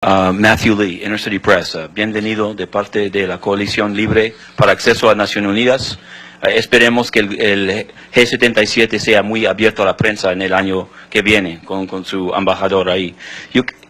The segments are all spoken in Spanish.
Matthew Lee, Inner City Press. Bienvenido de parte de la Coalición Libre para Acceso a Naciones Unidas. Esperemos que el G77 sea muy abierto a la prensa en el año que viene con su embajador ahí.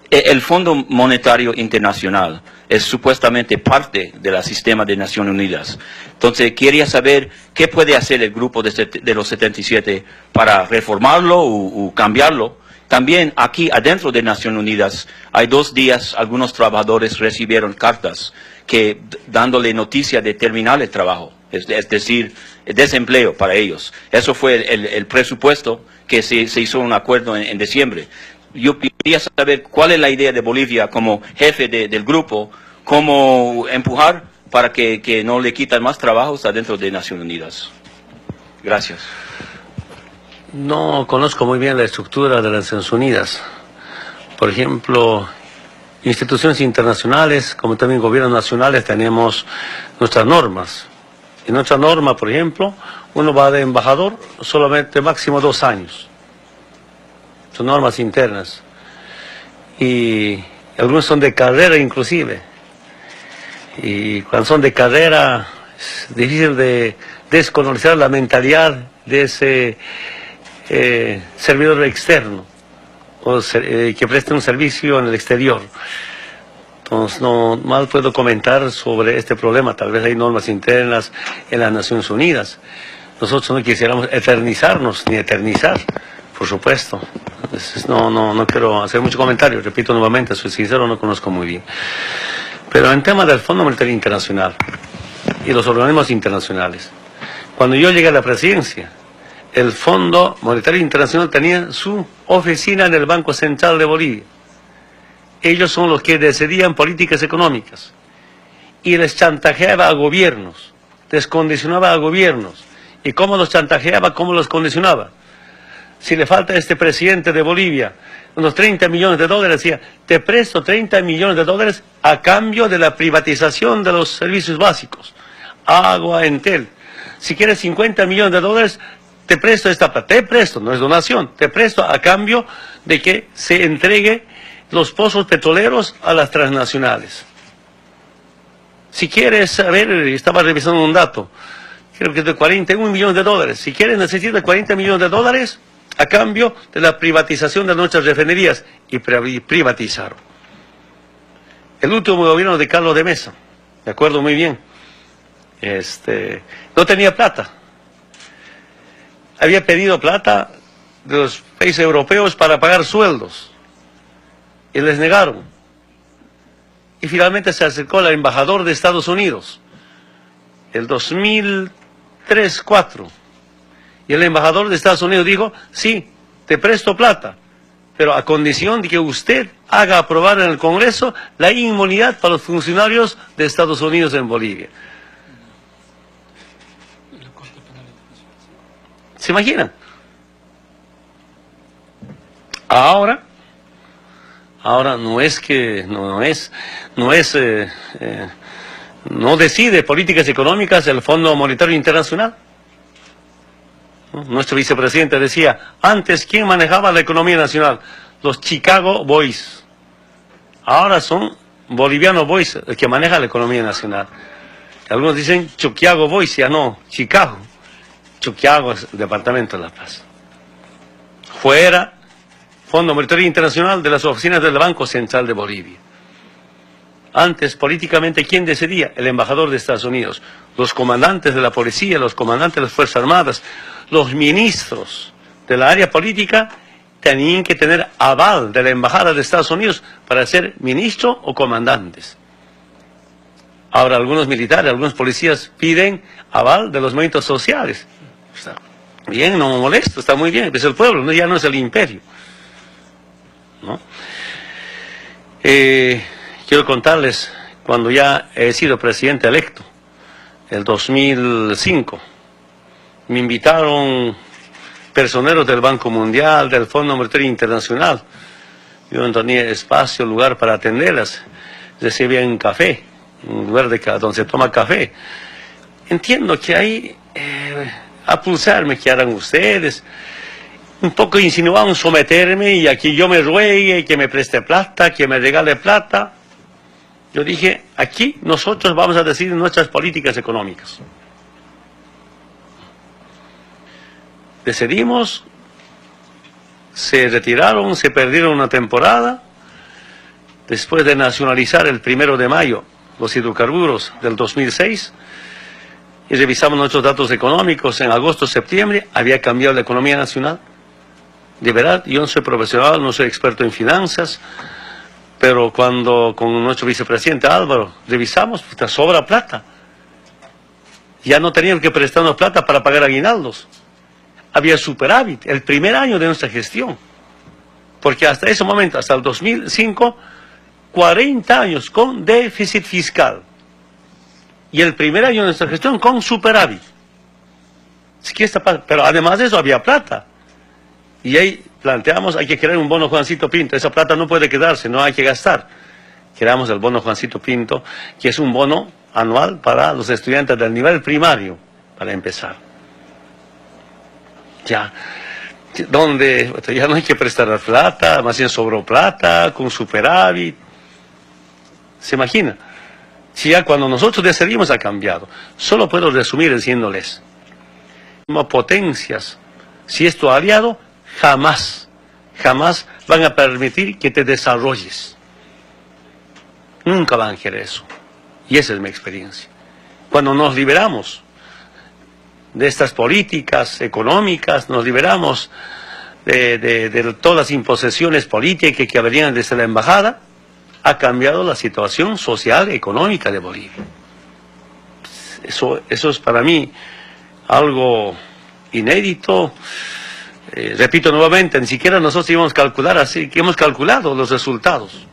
El Fondo Monetario Internacional es supuestamente parte del sistema de Naciones Unidas. Entonces, quería saber qué puede hacer el grupo de los 77 para reformarlo o cambiarlo. También aquí adentro de Naciones Unidas hay 2 días algunos trabajadores recibieron cartas que dándole noticia de terminar el trabajo, es decir, desempleo para ellos. Eso fue el presupuesto que se hizo un acuerdo en diciembre. Yo quería saber cuál es la idea de Bolivia como jefe del grupo, cómo empujar para que no le quitan más trabajos adentro de Naciones Unidas. Gracias. No conozco muy bien la estructura de las Naciones Unidas. Por ejemplo, instituciones internacionales, como también gobiernos nacionales, tenemos nuestras normas. En nuestra norma, por ejemplo, uno va de embajador solamente máximo 2 años. Son normas internas. Y algunos son de carrera inclusive. Y cuando son de carrera, es difícil de desconocer la mentalidad de ese servidor externo o que preste un servicio en el exterior. Entonces no mal puedo comentar sobre este problema. Tal vez hay normas internas en las Naciones Unidas. Nosotros no quisiéramos eternizarnos ni eternizar, por supuesto. Entonces, no quiero hacer mucho comentario. Repito nuevamente, soy sincero, no conozco muy bien. Pero en tema del Fondo Monetario Internacional y los organismos internacionales, cuando yo llegué a la presidencia, el Fondo Monetario Internacional tenía su oficina en el Banco Central de Bolivia. Ellos son los que decidían políticas económicas y les chantajeaba a gobiernos, descondicionaba a gobiernos. ¿Y cómo los chantajeaba? ¿Cómo los condicionaba? Si le falta a este presidente de Bolivia unos 30 millones de dólares, decía, te presto 30 millones de dólares a cambio de la privatización de los servicios básicos, agua, Entel. Si quieres 50 millones de dólares, te presto esta plata, te presto, no es donación, te presto a cambio de que se entregue los pozos petroleros a las transnacionales. Si quieres saber, estaba revisando un dato, creo que es de 41 millones de dólares, si quieres necesitas 40 millones de dólares a cambio de la privatización de nuestras refinerías, y privatizaron. El último gobierno de Carlos de Mesa, me acuerdo muy bien, no tenía plata. Había pedido plata de los países europeos para pagar sueldos y les negaron. Y finalmente se acercó al embajador de Estados Unidos, el 2003-2004. Y el embajador de Estados Unidos dijo, sí, te presto plata, pero a condición de que usted haga aprobar en el Congreso la inmunidad para los funcionarios de Estados Unidos en Bolivia. ¿Se imaginan? Ahora no decide políticas económicas el Fondo Monetario Internacional. Nuestro vicepresidente decía, antes, ¿quién manejaba la economía nacional? Los Chicago Boys. Ahora son Boliviano Boys el que maneja la economía nacional. Algunos dicen Choquiago Boys, ya no, Chicago. Choquiago es el Departamento de La Paz. Fuera, Fondo Monetario Internacional de las oficinas del Banco Central de Bolivia. Antes, políticamente, ¿quién decidía? El embajador de Estados Unidos, los comandantes de la policía, los comandantes de las Fuerzas Armadas, los ministros de la área política tenían que tener aval de la embajada de Estados Unidos para ser ministro o comandantes. Ahora algunos militares, algunos policías piden aval de los movimientos sociales. Está bien, no me molesto, está muy bien, es el pueblo, ya no es el imperio, ¿no? Quiero contarles, cuando ya he sido presidente electo, el 2005, me invitaron personeros del Banco Mundial, del Fondo Monetario Internacional. Yo no tenía espacio, lugar para atenderlas. Recibían un café, un lugar donde se toma café. Entiendo que ahí, a pulsarme, ¿qué harán ustedes? un poco insinuaban someterme y aquí yo me ruegue, que me preste plata, que me regale plata. Yo dije, aquí nosotros vamos a decidir nuestras políticas económicas. Decidimos, se retiraron, se perdieron una temporada. Después de nacionalizar el 1 de mayo los hidrocarburos del 2006, y revisamos nuestros datos económicos en agosto, septiembre, había cambiado la economía nacional. De verdad, yo no soy profesional, no soy experto en finanzas, pero cuando con nuestro vicepresidente Álvaro revisamos, pues sobra plata. Ya no teníamos que prestarnos plata para pagar aguinaldos. Había superávit el primer año de nuestra gestión, porque hasta ese momento, hasta el 2005, 40 años con déficit fiscal, y el primer año de nuestra gestión con superávit. Pero además de eso había plata, y ahí planteamos, hay que crear un bono Juancito Pinto. Esa plata no puede quedarse, no hay que gastar. Creamos el bono Juancito Pinto, que es un bono anual para los estudiantes del nivel primario, para empezar. Ya no hay que prestar plata, más bien sobró plata, con superávit. ¿Se imagina? Si ya cuando nosotros decidimos ha cambiado. Solo puedo resumir diciéndoles, como potencias, si es tu aliado, jamás van a permitir que te desarrolles. Nunca van a querer eso. Y esa es mi experiencia. Cuando nos liberamos de estas políticas económicas, nos liberamos de todas las imposiciones políticas que venían desde la embajada, ha cambiado la situación social y económica de Bolivia. Eso es para mí algo inédito. Repito nuevamente, ni siquiera nosotros íbamos a calcular así, que hemos calculado los resultados.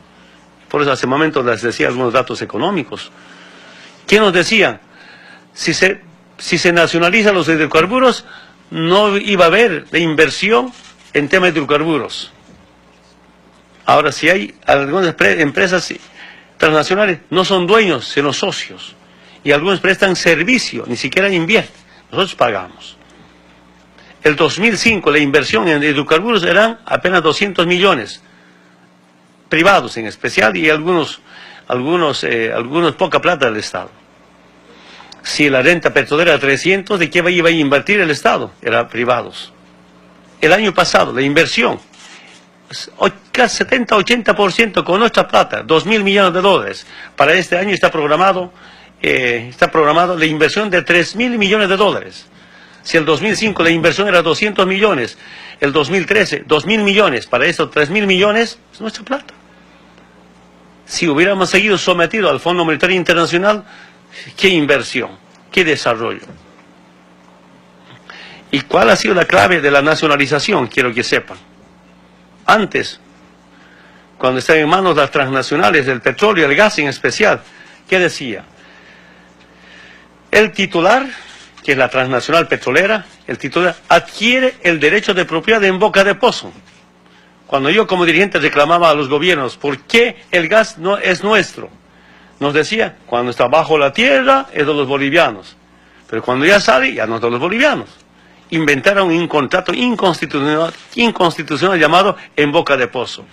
Por eso hace un momento les decía algunos datos económicos. ¿Qué nos decían? Si se nacionalizan los hidrocarburos, no iba a haber de inversión en tema de hidrocarburos. Ahora, si hay algunas empresas transnacionales, no son dueños, sino socios. Y algunos prestan servicio, ni siquiera invierten. Nosotros pagamos. El 2005, la inversión en hidrocarburos eran apenas 200 millones, privados en especial, y algunos poca plata del Estado. Si la renta petrolera era 300, ¿de qué iba a invertir el Estado? Era privados. El año pasado, la inversión, casi 70-80% con nuestra plata, 2.000 millones de dólares. Para este año está programado la inversión de 3.000 millones de dólares. Si el 2005 la inversión era 200 millones, el 2013, 2.000 millones, para estos 3.000 millones es nuestra plata. Si hubiéramos seguido sometidos al Fondo Monetario Internacional, ¿qué inversión? ¿Qué desarrollo? ¿Y cuál ha sido la clave de la nacionalización? Quiero que sepan. Antes, cuando estaban en manos las transnacionales del petróleo y el gas en especial, ¿qué decía? El titular, que es la transnacional petrolera, el titular adquiere el derecho de propiedad en boca de pozo. Cuando yo como dirigente reclamaba a los gobiernos, ¿por qué el gas no es nuestro? Nos decía, cuando está bajo la tierra es de los bolivianos, pero cuando ya sale ya no es de los bolivianos. Inventaron un contrato inconstitucional llamado en boca de pozo.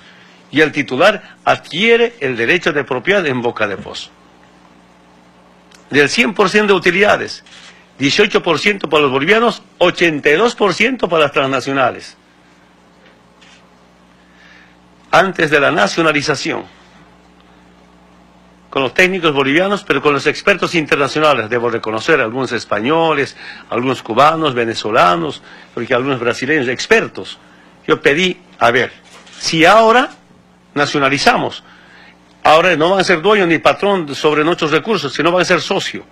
Y el titular adquiere el derecho de propiedad en boca de pozo. Del 100% de utilidades, 18% para los bolivianos, 82% para las transnacionales. Antes de la nacionalización, con los técnicos bolivianos, pero con los expertos internacionales, debo reconocer, algunos españoles, algunos cubanos, venezolanos, porque algunos brasileños, expertos. Yo pedí, a ver, si ahora nacionalizamos, ahora no van a ser dueños ni patrón sobre nuestros recursos, sino van a ser socio.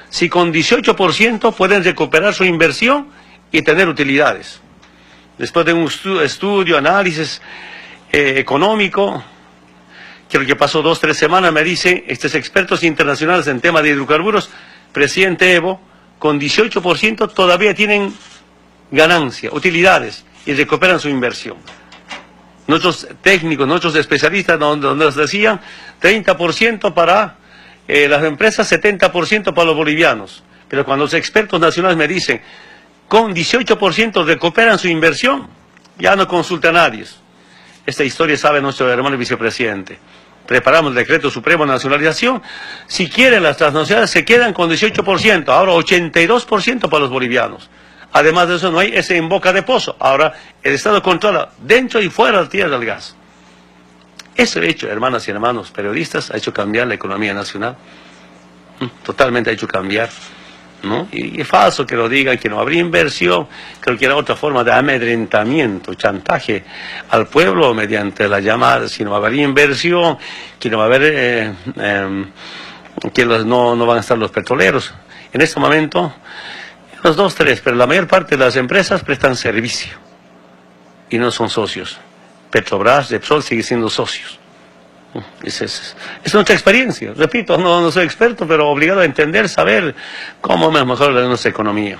Si con 18% pueden recuperar su inversión y tener utilidades. Después de un estudio, análisis económico, creo que pasó 2-3 semanas, me dicen estos expertos internacionales en tema de hidrocarburos, presidente Evo, con 18% todavía tienen ganancia, utilidades, y recuperan su inversión. Nuestros técnicos, nuestros especialistas nos decían 30% para las empresas, 70% para los bolivianos. Pero cuando los expertos nacionales me dicen, con 18% recuperan su inversión, Ya no consulta a nadie. Esta historia sabe nuestro hermano vicepresidente. Preparamos el decreto supremo de nacionalización. Si quieren las transnacionales se quedan con 18%, ahora 82% para los bolivianos. Además de eso no hay ese en boca de pozo. Ahora el Estado controla dentro y fuera de la tierra del gas. Eso ha hecho, hermanas y hermanos periodistas, ha hecho cambiar la economía nacional. Totalmente ha hecho cambiar, ¿no? Y es falso que lo digan, que no habría inversión. Creo que era otra forma de amedrentamiento, chantaje al pueblo mediante la llamada. Si no va a haber inversión, que no va a haber, que no van a estar los petroleros. En este momento, los 2, 3, pero la mayor parte de las empresas prestan servicio y no son socios. Petrobras, Repsol sigue siendo socios. Es nuestra experiencia. Repito, no soy experto, pero obligado a entender, saber cómo mejorar nuestra economía.